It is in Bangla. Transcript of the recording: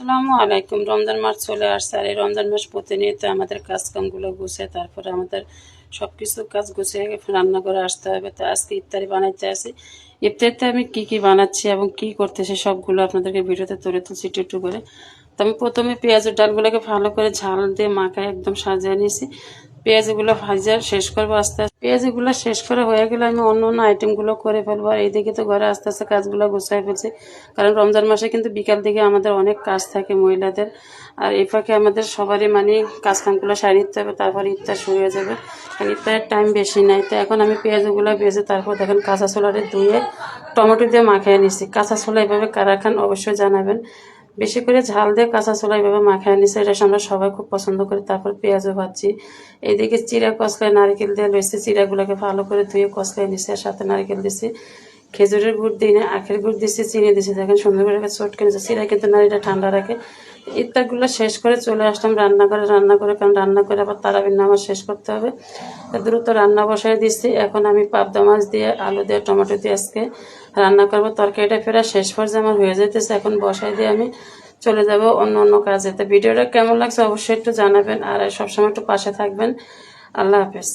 আসসালামু আলাইকুম। রমজান মাস চলে আসছে, আর এই রমজান মাস প্রতিনিয়ত আমাদের কাজকামগুলো গুছিয়ে তারপরে আমাদের সব কিছু কাজ গুছিয়ে রান্না করে আসতে হবে। তো আজকে ইফতারি বানাইতে আসি। ইফতারিতে আমি কি কি বানাচ্ছি এবং কি করতেছি সবগুলো আপনাদেরকে ভিডিওতে তুলে তুলছি একটু একটু করে। তো আমি প্রথমে পেঁয়াজের ডালগুলোকে ভালো করে ঝাল দিয়ে মাখায় একদম সাজিয়ে নিয়েছি। পেঁয়াজগুলো ভাজা শেষ করবো আস্তে আস্তে। পেঁয়াজগুলো শেষ করে হয়ে গেলে আমি অন্য অন্য আইটেমগুলো করে ফেলবো। আর এইদিকে তো ঘরে আস্তে আস্তে কাজগুলো গুছিয়ে ফেলছি, কারণ রমজান মাসে কিন্তু বিকাল দিকে আমাদের অনেক কাজ থাকে মহিলাদের। আর এই ফাঁকে আমাদের সবারই মানে কাজকামগুলো সারিয়ে নিতে হবে, তারপরে ইফতার শুরু হয়ে যাবে, কারণ ইফতারের টাইম বেশি নাই। তো এখন আমি পেঁয়াজগুলো ভেজে তারপর দেখেন কাঁচা ছোলারে ধুয়ে টমেটো দিয়ে মাখিয়ে নিছি। কাঁচা ছোলা এভাবে কারা খান অবশ্যই জানাবেন। বেশি করে ঝাল দিয়ে কাঁচা ছোলা এভাবে মাখিয়ে নিছি, এটা আমরা সবাই খুব পছন্দ করি। তারপর পেঁয়াজও ভাজছি। এইদিকে চিড়া কষলায় নারকেল দিয়ে লইছি, চিড়াগুলোকে ভালো করে ধুয়ে কষলায় নিছি, আর সাথে নারকেল দিছি। খেজুরের গুড় দিই না, আখের গুড় দিচ্ছি, চিনি দিচ্ছি। দেখেন সুন্দর করে চটকে নিচ্ছে। চিড়া কিন্তু নারীটা ঠান্ডা রাখে। ইফতারগুলো শেষ করে চলে আসলাম রান্না করে, কারণ রান্না করে আবার তারাবির নামাজ শেষ করতে হবে। দ্রুত রান্না বসায় দিচ্ছি। এখন আমি পাবদা মাছ দিয়ে আলু দিয়ে টমেটো দিয়ে আজকে রান্না করবো। তরকারিটা ফেরা শেষ পর্যায়ে আমার হয়ে যেতেছে। এখন বসায় দিয়ে আমি চলে যাব অন্য অন্য কাজে। তো ভিডিওটা কেমন লাগছে অবশ্যই একটু জানাবেন, আর সবসময় একটু পাশে থাকবেন। আল্লাহ হাফেজ।